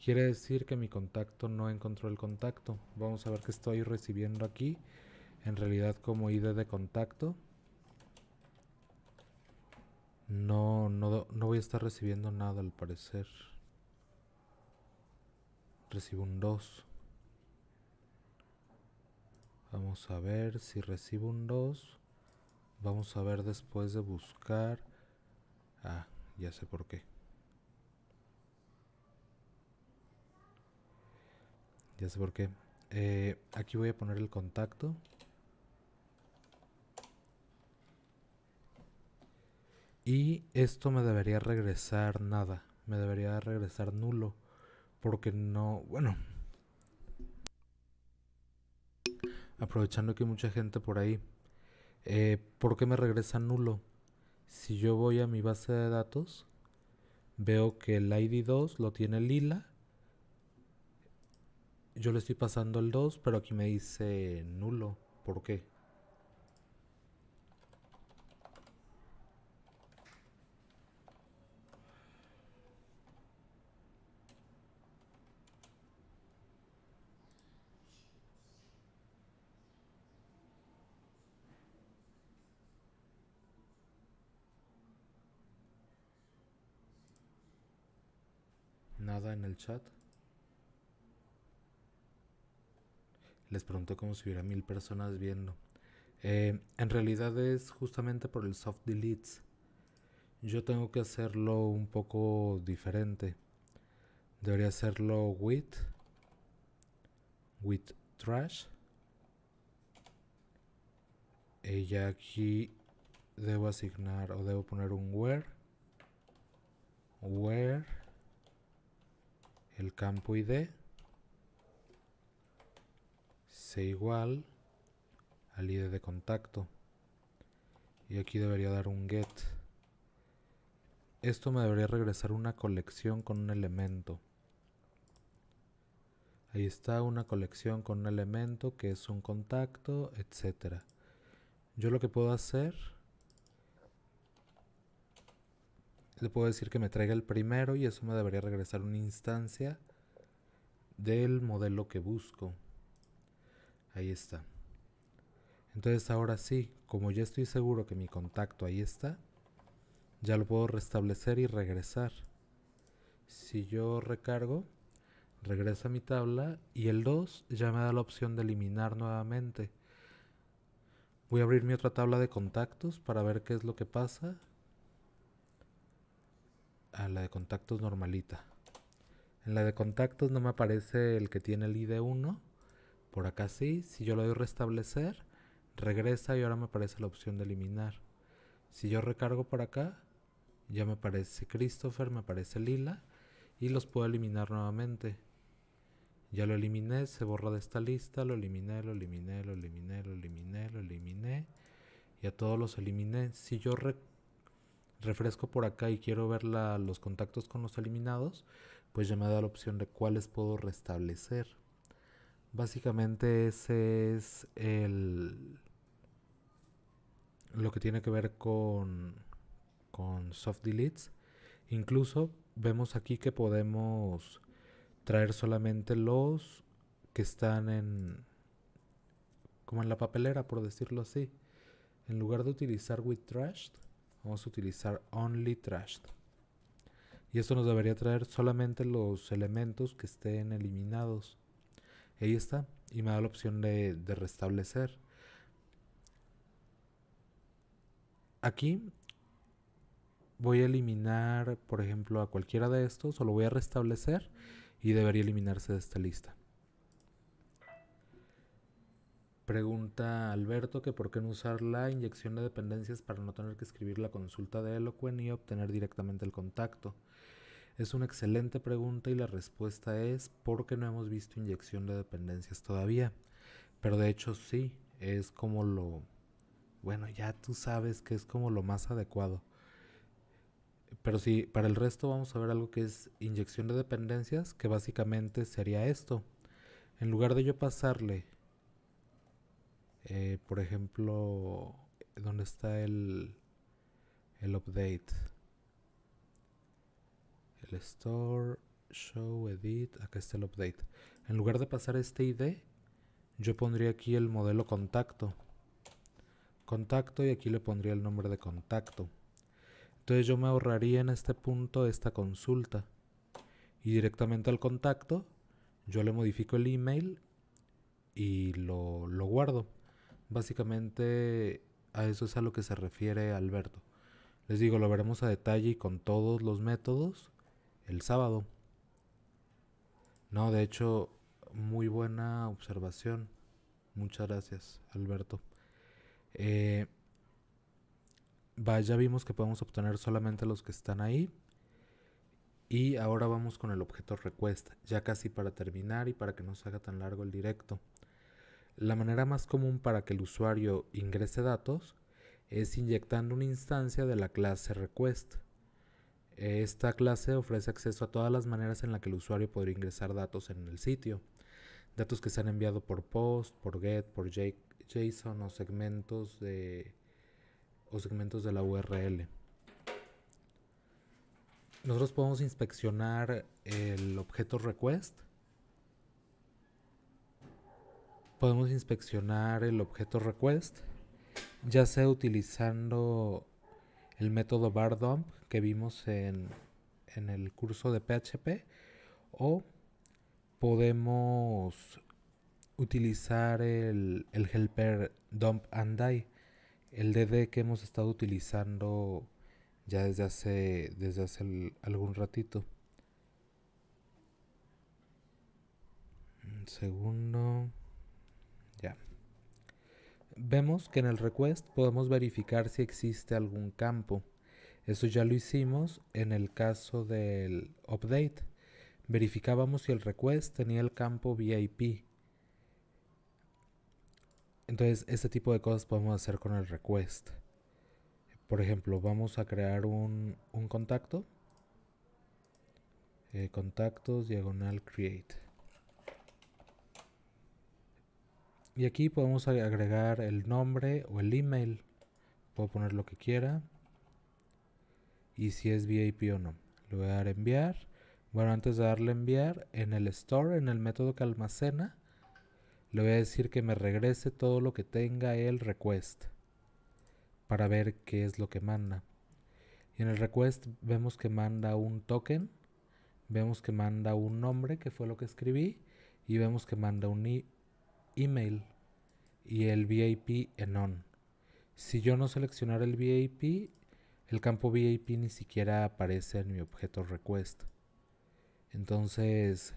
Quiere decir que mi contacto no encontró el contacto. Vamos a ver qué estoy recibiendo aquí. En realidad como ID de contacto. No voy a estar recibiendo nada al parecer. Recibo un 2. Vamos a ver si recibo un 2. Vamos a ver después de buscar. Ah, ya sé por qué. Ya sé por qué. Aquí voy a poner el contacto. Y esto me debería regresar nada. Me debería regresar nulo. Porque no... Bueno, aprovechando que hay mucha gente por ahí. ¿Por qué me regresa nulo? Si yo voy a mi base de datos, veo que el ID2 lo tiene lila. Yo le estoy pasando el 2, pero aquí me dice nulo. ¿Por qué? Nada en el chat. Les pregunté como si hubiera 1000 personas viendo. En realidad es justamente por el soft deletes. Yo tengo que hacerlo un poco diferente. Debería hacerlo with trash. Y ya aquí debo asignar o debo poner un where el campo ID sea igual al ID de contacto. Y aquí debería dar un get. Esto me debería regresar una colección con un elemento. Ahí está una colección con un elemento que es un contacto, etc. Yo lo que puedo hacer, le puedo decir que me traiga el primero y eso me debería regresar una instancia del modelo que busco. Ahí está. Entonces ahora sí, como ya estoy seguro que mi contacto ahí está, ya lo puedo restablecer y regresar. Si yo recargo, regresa a mi tabla y el 2 ya me da la opción de eliminar nuevamente. Voy a abrir mi otra tabla de contactos para ver qué es lo que pasa. A la de contactos normalita. En la de contactos no me aparece el que tiene el ID1. Por acá sí. Si yo le doy restablecer, regresa y ahora me aparece la opción de eliminar. Si yo recargo por acá, ya me aparece Christopher, me aparece Lila y los puedo eliminar nuevamente. Ya lo eliminé, se borra de esta lista, lo eliminé y a todos los eliminé. Si yo refresco por acá y quiero ver los contactos con los eliminados, pues ya me da la opción de cuáles puedo restablecer. Básicamente ese es lo que tiene que ver con soft deletes. Incluso vemos aquí que podemos traer solamente los que están como en la papelera, por decirlo así. En lugar de utilizar with trashed, vamos a utilizar only trashed. Y esto nos debería traer solamente los elementos que estén eliminados. Ahí está. Y me da la opción de restablecer. Aquí voy a eliminar, por ejemplo, a cualquiera de estos, o lo voy a restablecer y debería eliminarse de esta lista. Pregunta Alberto que por qué no usar la inyección de dependencias para no tener que escribir la consulta de Eloquent y obtener directamente el contacto. Es una excelente pregunta y la respuesta es porque no hemos visto inyección de dependencias todavía. Pero de hecho sí, es como bueno, ya tú sabes que es como lo más adecuado. Pero sí, para el resto vamos a ver algo que es inyección de dependencias, que básicamente sería esto. En lugar de yo pasarle, por ejemplo, ¿dónde está el el update, el store, show, edit, acá está el update. En lugar de pasar este ID, yo pondría aquí el modelo contacto, y aquí le pondría el nombre de contacto. Entonces yo me ahorraría en este punto esta consulta y directamente al contacto yo le modifico el email y lo guardo. Básicamente a eso es a lo que se refiere Alberto. Les digo, lo veremos a detalle y con todos los métodos el sábado. No, de hecho, muy buena observación. Muchas gracias, Alberto. Ya vimos que podemos obtener solamente los que están ahí. Y ahora vamos con el objeto request, ya casi para terminar y para que no se haga tan largo el directo. La manera más común para que el usuario ingrese datos es inyectando una instancia de la clase request. Esta clase ofrece acceso a todas las maneras en las que el usuario podría ingresar datos en el sitio. Datos que se han enviado por post, por get, por JSON o segmentos de la URL. Nosotros podemos inspeccionar el objeto request. Ya sea utilizando el método bar_dump que vimos en el curso de PHP, o podemos utilizar el helper dump and die, el DD que hemos estado utilizando ya desde hace algún ratito. Un segundo. Ya. Vemos que en el request podemos verificar si existe algún campo. Eso ya lo hicimos en el caso del update. Verificábamos si el request tenía el campo VIP. Entonces, este tipo de cosas podemos hacer con el request. Por ejemplo, vamos a crear un contacto. Contactos, diagonal, create. Y aquí podemos agregar el nombre o el email. Puedo poner lo que quiera. Y si es VIP o no. Le voy a dar enviar. Bueno, antes de darle enviar, en el store, en el método que almacena, le voy a decir que me regrese todo lo que tenga el request para ver qué es lo que manda. Y en el request vemos que manda un token, vemos que manda un nombre, que fue lo que escribí, y vemos que manda un email y el VIP en on. Si yo no seleccionara el VIP, el campo VIP ni siquiera aparece en mi objeto request. Entonces,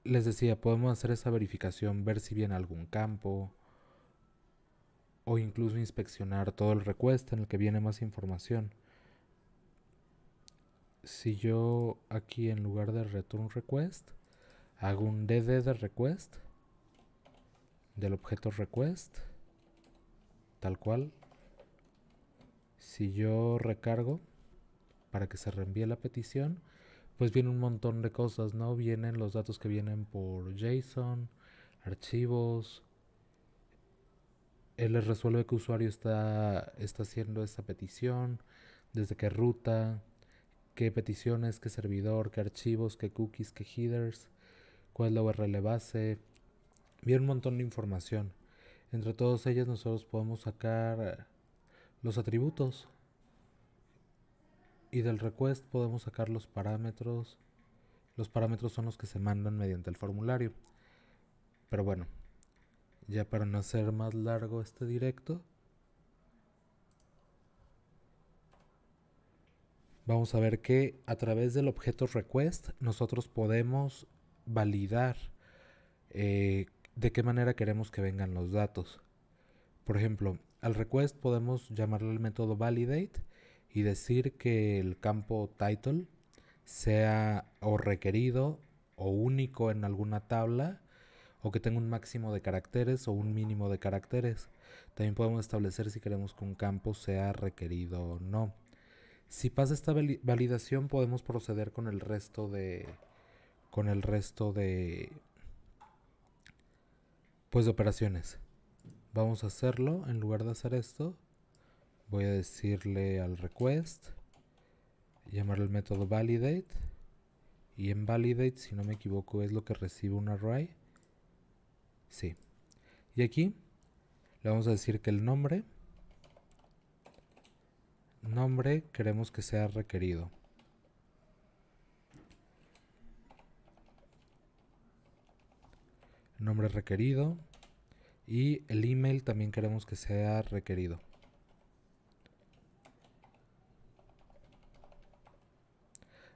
les decía, podemos hacer esa verificación, ver si viene algún campo, o incluso inspeccionar todo el request en el que viene más información. Si yo aquí en lugar de return request hago un DD de request del objeto request, tal cual, si yo recargo para que se reenvíe la petición, pues viene un montón de cosas, ¿no? Vienen los datos que vienen por JSON, archivos. Él les resuelve qué usuario está haciendo esta petición, desde qué ruta, qué peticiones, qué servidor, qué archivos, qué cookies, qué headers, cuál es la URL base. Viene un montón de información. Entre todas ellas nosotros podemos sacar los atributos. Y del request podemos sacar los parámetros. Los parámetros son los que se mandan mediante el formulario. Pero bueno, ya para no hacer más largo este directo, vamos a ver que a través del objeto request nosotros podemos validar de qué manera queremos que vengan los datos. Por ejemplo, al request podemos llamarle al método validate y decir que el campo title sea o requerido o único en alguna tabla, o que tenga un máximo de caracteres o un mínimo de caracteres. También podemos establecer si queremos que un campo sea requerido o no. Si pasa esta validación, podemos proceder con el resto de pues de operaciones. Vamos a hacerlo. En lugar de hacer esto, Voy a decirle al request, llamar el método validate, y en validate, si no me equivoco, es lo que recibe un array. Sí. Y aquí le vamos a decir que el nombre queremos que sea requerido. Nombre requerido. Y el email también queremos que sea requerido.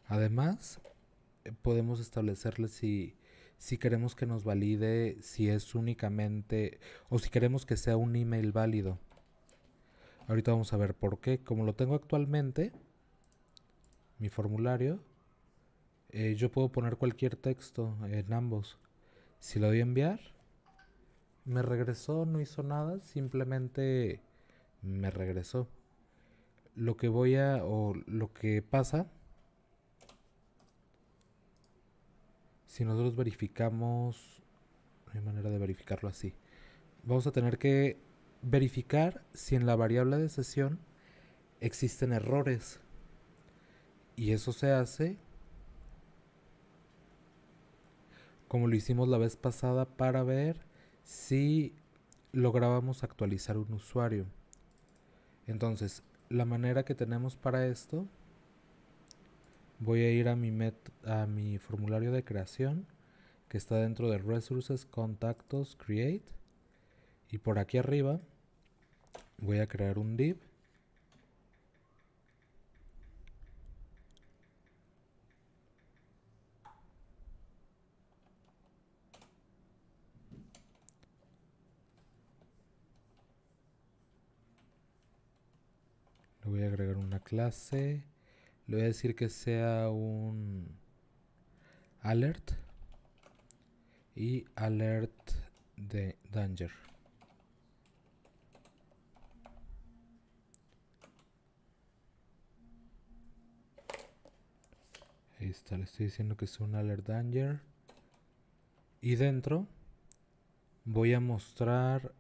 Además, podemos establecerle si queremos que nos valide si es únicamente, o si queremos que sea un email válido. Ahorita vamos a ver por qué. Como lo tengo actualmente, mi formulario, yo puedo poner cualquier texto en ambos. Si lo doy a enviar, me regresó, no hizo nada, simplemente me regresó. Lo que pasa, si nosotros verificamos, no hay manera de verificarlo así. Vamos a tener que verificar si en la variable de sesión existen errores. Y eso se hace como lo hicimos la vez pasada para ver si lográbamos actualizar un usuario. Entonces, la manera que tenemos para esto, voy a ir a mi formulario de creación, que está dentro de Resources, Contactos, Create, y por aquí arriba voy a crear un div. Le voy a agregar una clase. Le voy a decir que sea un alert y alert de danger. Ahí está, le estoy diciendo que es un alert danger. Y dentro voy a mostrar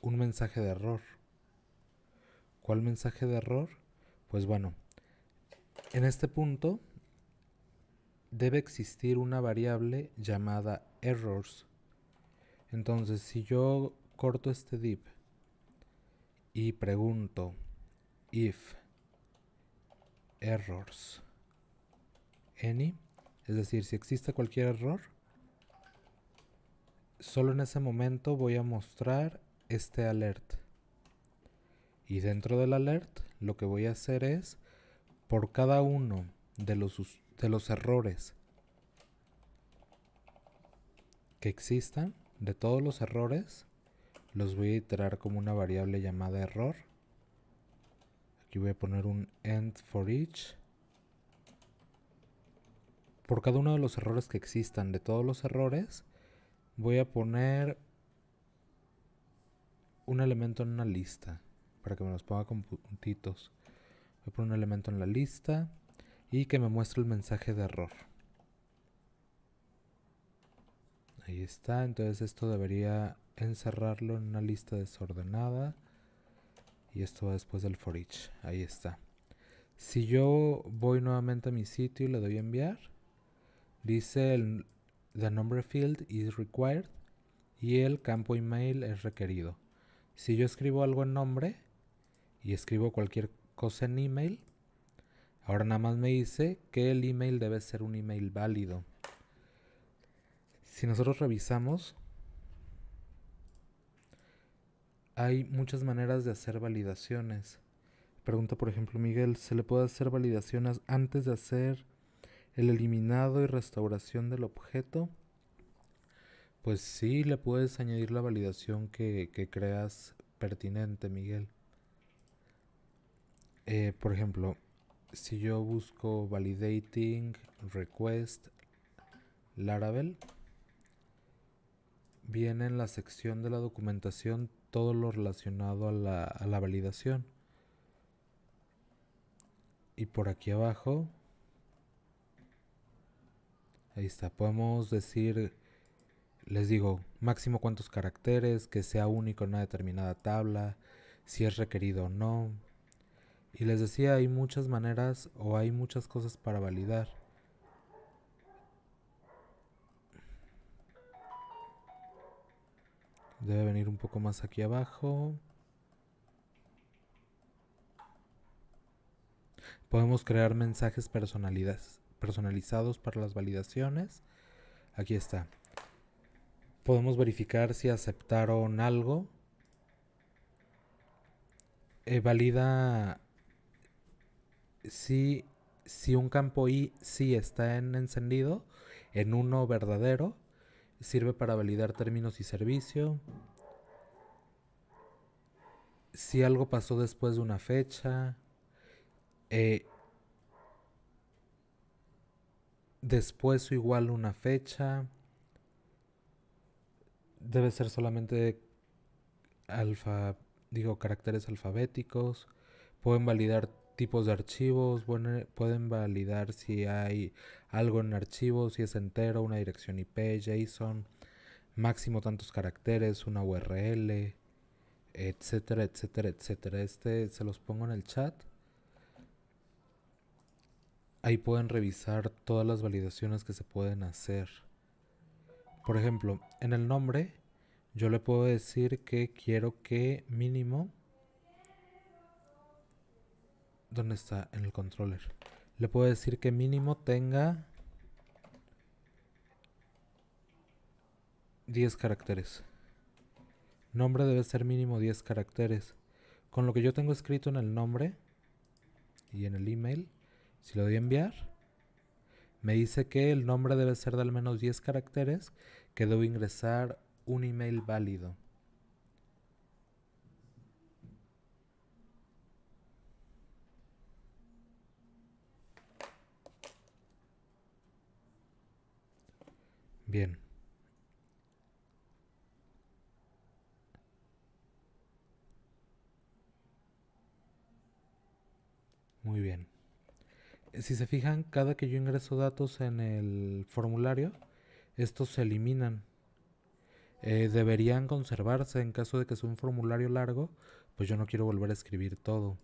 un mensaje de error. ¿Cuál mensaje de error? Pues bueno, en este punto debe existir una variable llamada errors. Entonces, si yo corto este div y pregunto if errors any, es decir, si existe cualquier error, solo en ese momento voy a mostrar este alert. Y dentro del alert lo que voy a hacer es, por cada uno de los errores que existan, de todos los errores, los voy a iterar como una variable llamada error. Aquí voy a poner un end for each. Por cada uno de los errores que existan, de todos los errores, voy a poner un elemento en una lista para que me los ponga con puntitos. Voy a poner un elemento en la lista y que me muestre el mensaje de error. Ahí está, entonces esto debería encerrarlo en una lista desordenada y esto va después del for each. Ahí está. Si yo voy nuevamente a mi sitio y le doy a enviar, dice the number field is required y el campo email es requerido. Si yo escribo algo en nombre y escribo cualquier cosa en email, ahora nada más me dice que el email debe ser un email válido. Si nosotros revisamos, hay muchas maneras de hacer validaciones. Pregunta, por ejemplo, Miguel, ¿se le puede hacer validaciones antes de hacer el eliminado y restauración del objeto? Pues sí, le puedes añadir la validación que creas pertinente, Miguel. Por ejemplo, si yo busco validating request Laravel, viene en la sección de la documentación todo lo relacionado a la validación. Y por aquí abajo, ahí está, podemos decir, les digo, máximo cuántos caracteres, que sea único en una determinada tabla, si es requerido o no. Y les decía, hay muchas maneras o hay muchas cosas para validar. Debe venir un poco más aquí abajo. Podemos crear mensajes personalizados para las validaciones. Aquí está. Podemos verificar si aceptaron algo. Valida si un campo I sí está en encendido, en uno verdadero. Sirve para validar términos y servicio. Si algo pasó después de una fecha. Después o igual una fecha. Debe ser solamente caracteres alfabéticos. Pueden validar tipos de archivos, pueden validar si hay algo en archivos, si es entero, una dirección IP, JSON, máximo tantos caracteres, una URL, etcétera, etcétera, etcétera. Se los pongo en el chat. Ahí pueden revisar todas las validaciones que se pueden hacer. Por ejemplo, en el nombre yo le puedo decir que quiero que mínimo... ¿Dónde está? En el controller. Le puedo decir que mínimo tenga 10 caracteres. Nombre debe ser mínimo 10 caracteres. Con lo que yo tengo escrito en el nombre y en el email, si le doy a enviar, me dice que el nombre debe ser de al menos 10 caracteres, que debo ingresar un email válido. Bien. Muy bien. Si se fijan, cada que yo ingreso datos en el formulario, estos se eliminan. Deberían conservarse en caso de que sea un formulario largo, pues yo no quiero volver a escribir todo.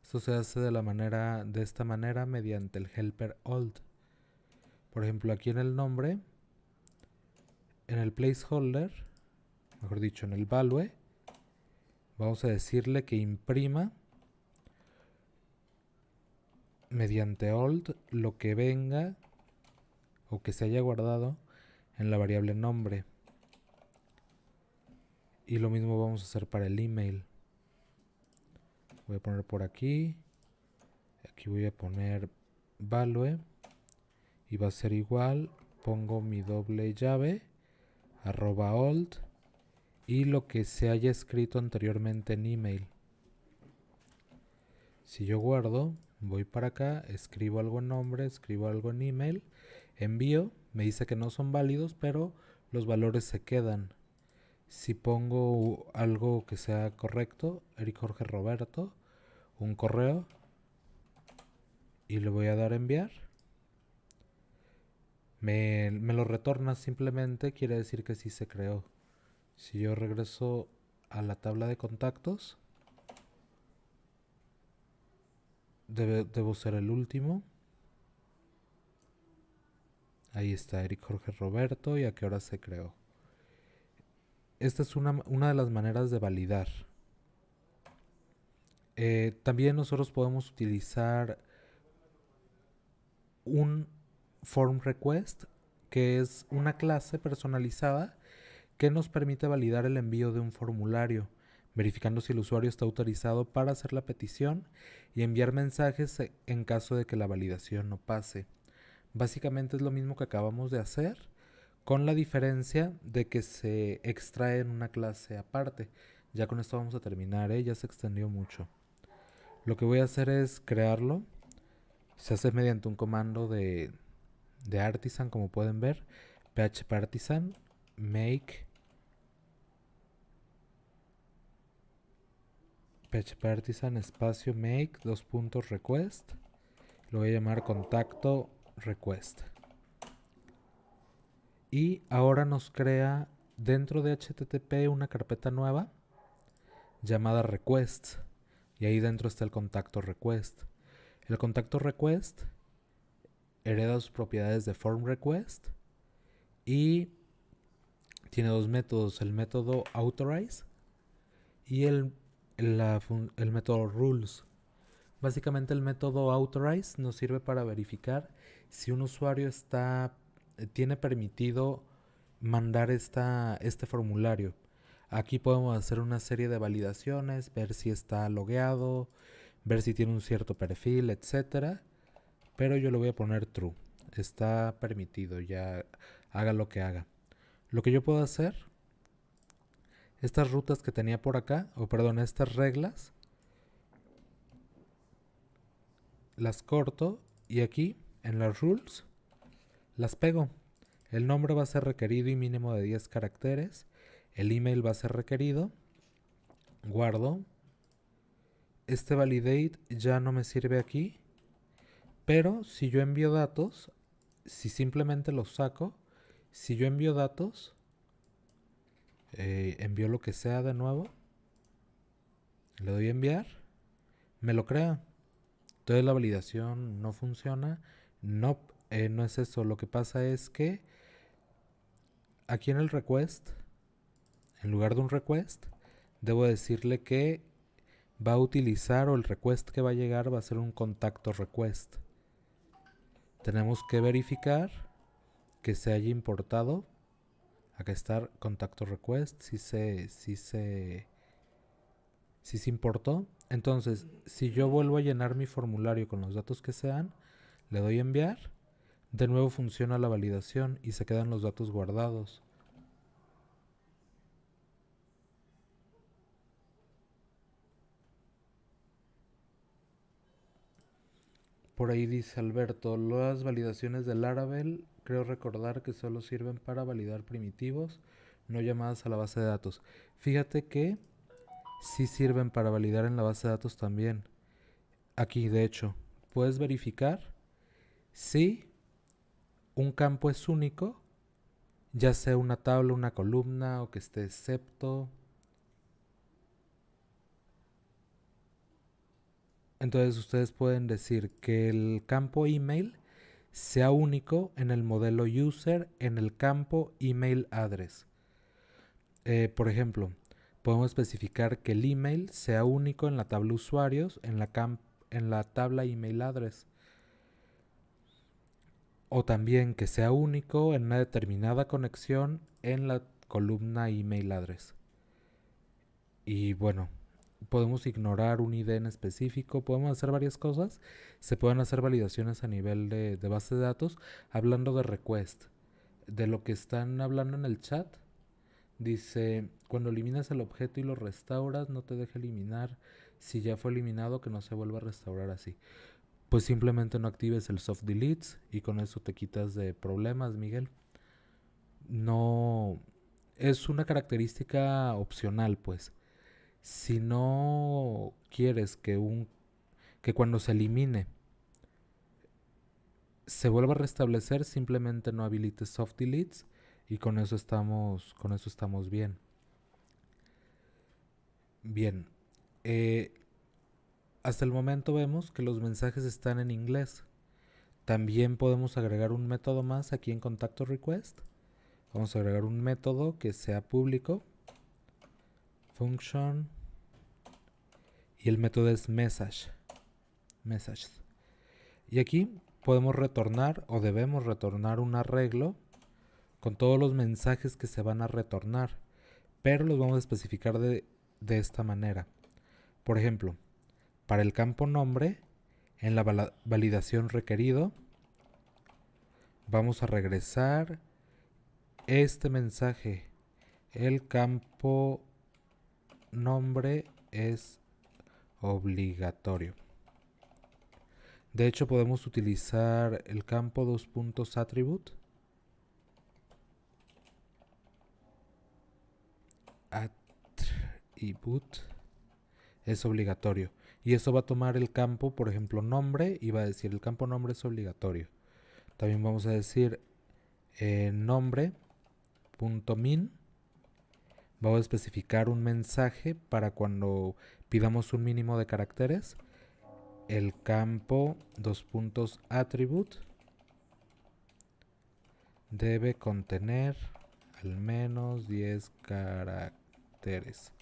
Esto se hace de esta manera mediante el helper old. Por ejemplo, aquí en el nombre, en el placeholder, mejor dicho, en el value, vamos a decirle que imprima mediante old lo que venga o que se haya guardado en la variable nombre. Y lo mismo vamos a hacer para el email. Voy a poner por aquí. Aquí voy a poner value. Y va a ser igual. Pongo mi doble llave. @old. Y lo que se haya escrito anteriormente en email. Si yo guardo, voy para acá, escribo algo en nombre, escribo algo en email, envío, me dice que no son válidos, pero los valores se quedan. Si pongo algo que sea correcto, Eric Jorge Roberto, un correo, y le voy a dar a enviar, me lo retorna simplemente, quiere decir que sí se creó. Si yo regreso a la tabla de contactos, debo ser el último. Ahí está Eric Jorge Roberto y a qué hora se creó. Esta es una de las maneras de validar. También nosotros podemos utilizar un form request, que es una clase personalizada que nos permite validar el envío de un formulario, verificando si el usuario está autorizado para hacer la petición y enviar mensajes en caso de que la validación no pase. Básicamente es lo mismo que acabamos de hacer, con la diferencia de que se extrae en una clase aparte. Ya con esto vamos a terminar, ya se extendió mucho. Lo que voy a hacer es crearlo. Se hace mediante un comando de artisan, como pueden ver. php artisan make php artisan espacio make request. Lo voy a llamar contacto request. Y ahora nos crea dentro de HTTP una carpeta nueva llamada request, y ahí dentro está el contacto request. El contacto request hereda sus propiedades de form request y tiene dos métodos, el método authorize y el método rules. Básicamente el método authorize nos sirve para verificar si un usuario tiene permitido mandar este formulario. Aquí podemos hacer una serie de validaciones, ver si está logueado, ver si tiene un cierto perfil, etcétera. Pero yo le voy a poner true. Está permitido, ya haga lo que haga. Lo que yo puedo hacer, estas rutas que tenía por acá, estas reglas, las corto y aquí en las rules las pego. El nombre va a ser requerido y mínimo de 10 caracteres. El email va a ser requerido. Guardo. Este validate ya no me sirve aquí. Pero si yo envío datos, si simplemente los saco, si yo envío datos, envío lo que sea de nuevo, le doy a enviar, me lo crea. Entonces la validación no funciona. No es eso. Lo que pasa es que aquí en el request, en lugar de un request, debo decirle que va a utilizar, o el request que va a llegar va a ser un contacto request. Tenemos que verificar que se haya importado. Acá está contacto request, si se importó. Entonces, si yo vuelvo a llenar mi formulario con los datos que sean, le doy a enviar, de nuevo funciona la validación y se quedan los datos guardados. Por ahí dice Alberto, las validaciones de Laravel creo recordar que solo sirven para validar primitivos, no llamadas a la base de datos. Fíjate que sí sirven para validar en la base de datos también. Aquí, de hecho, puedes verificar si un campo es único, ya sea una tabla, una columna o que esté excepto. Entonces ustedes pueden decir que el campo email sea único en el modelo user en el campo email address. Por ejemplo, podemos especificar que el email sea único en la tabla usuarios en la tabla email address. O también que sea único en una determinada conexión en la columna email address. Y bueno, podemos ignorar un ID en específico, podemos hacer varias cosas. Se pueden hacer validaciones a nivel de base de datos. Hablando de request, de lo que están hablando en el chat, dice, cuando eliminas el objeto y lo restauras, no te deja eliminar. Si ya fue eliminado, que no se vuelva a restaurar así. Pues simplemente no actives el soft deletes y con eso te quitas de problemas, Miguel. No, es una característica opcional, pues. Si no quieres que cuando se elimine se vuelva a restablecer, simplemente no habilites soft deletes y con eso estamos bien. Bien. Hasta el momento vemos que los mensajes están en inglés. También podemos agregar un método más aquí en contacto request. Vamos a agregar un método que sea público. Function. Y el método es message. Y aquí podemos retornar o debemos retornar un arreglo con todos los mensajes que se van a retornar. Pero los vamos a especificar de esta manera. Por ejemplo, para el campo nombre, en la validación requerido, vamos a regresar este mensaje. El campo nombre es obligatorio. De hecho, podemos utilizar el campo attribute. Attribute es obligatorio. Y eso va a tomar el campo, por ejemplo, nombre, y va a decir el campo nombre es obligatorio. También vamos a decir nombre.min voy a especificar un mensaje para cuando pidamos un mínimo de caracteres. El campo attribute debe contener al menos 10 caracteres.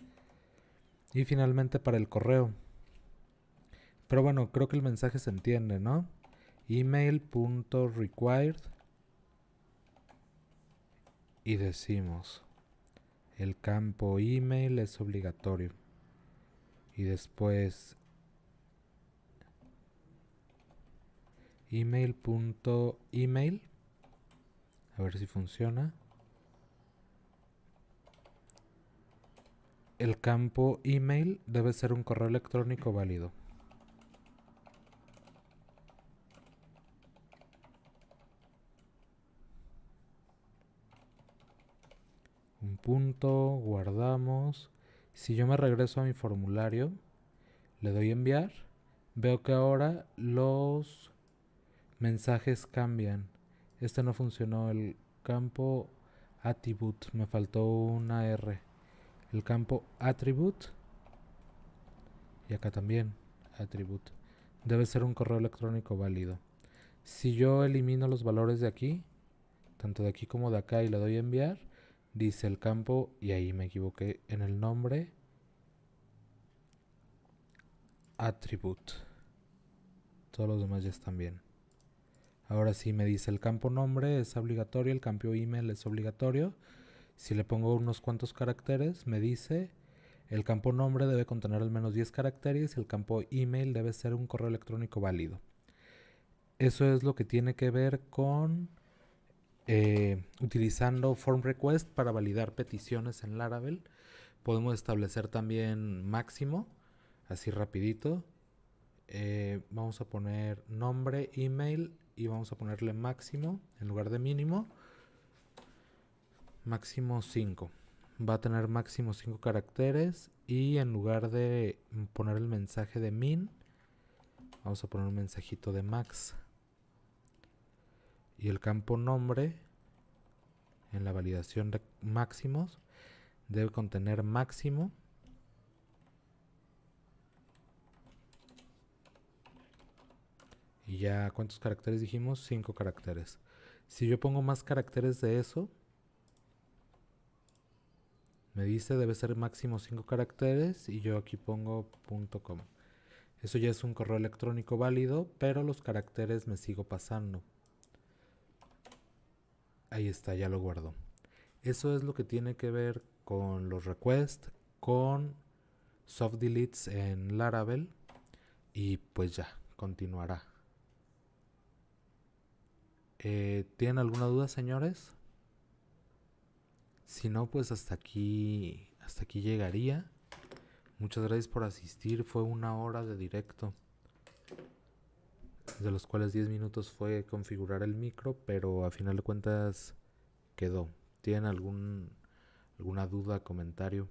Y finalmente para el correo. Pero bueno, creo que el mensaje se entiende, ¿no? Email.required y decimos el campo email es obligatorio. Y después email.email. A ver si funciona. El campo email debe ser un correo electrónico válido. Un punto, guardamos. Si yo me regreso a mi formulario, le doy enviar, veo que ahora los mensajes cambian. Este no funcionó, el campo attribute, me faltó una R. El campo attribute, y acá también, attribute, debe ser un correo electrónico válido. Si yo elimino los valores de aquí, tanto de aquí como de acá, y le doy enviar, dice el campo, y ahí me equivoqué en el nombre, attribute. Todos los demás ya están bien. Ahora sí me dice el campo nombre es obligatorio, el campo email es obligatorio. Si le pongo unos cuantos caracteres, me dice el campo nombre debe contener al menos 10 caracteres y el campo email debe ser un correo electrónico válido. Eso es lo que tiene que ver con utilizando form request para validar peticiones en Laravel. Podemos establecer también máximo, así rapidito. Vamos a poner nombre, email y vamos a ponerle máximo en lugar de mínimo. Máximo 5. Va a tener máximo 5 caracteres y en lugar de poner el mensaje de min, vamos a poner un mensajito de max. Y el campo nombre en la validación de máximos debe contener máximo. Y ya, ¿cuántos caracteres dijimos? 5 caracteres. Si yo pongo más caracteres de eso, me dice debe ser máximo 5 caracteres y yo aquí pongo .com. Eso ya es un correo electrónico válido, pero los caracteres me sigo pasando. Ahí está, ya lo guardo. Eso es lo que tiene que ver con los requests, con soft deletes en Laravel y pues ya, continuará. ¿Tienen alguna duda, señores? Si no, pues hasta aquí llegaría. Muchas gracias por asistir. Fue 1 hora de directo, de los cuales 10 minutos fue configurar el micro, pero a final de cuentas quedó. ¿Tienen alguna duda, comentario?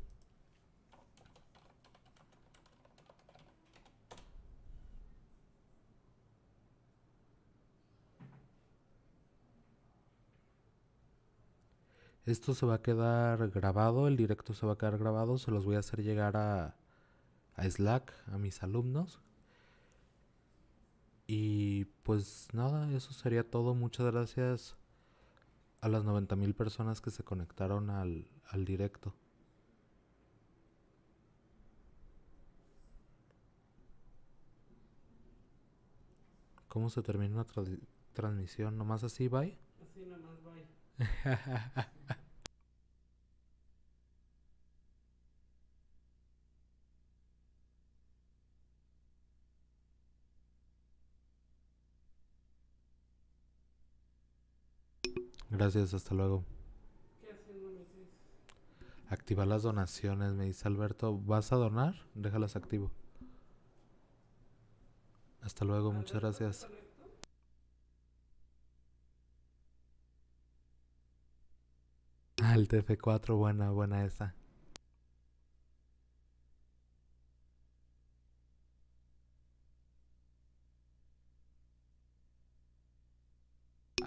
Esto se va a quedar grabado, el directo se va a quedar grabado, se los voy a hacer llegar a Slack, a mis alumnos. Y pues nada, eso sería todo. Muchas gracias a las 90,000 personas que se conectaron al directo. ¿Cómo se termina una transmisión? ¿Nomás así, bye? Así nomás, bye. Gracias, hasta luego. ¿Qué haciendo, Mises? Activar las donaciones, me dice Alberto. ¿Vas a donar? Déjalas activo. Hasta luego, muchas ¿Alberto se gracias. conectó? Ah, el TF4, buena esa.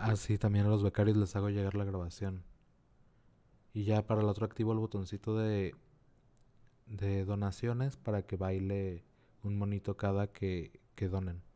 Ah, sí, también a los becarios les hago llegar la grabación. Y ya para el otro activo el botoncito de donaciones para que baile un monito cada que donen.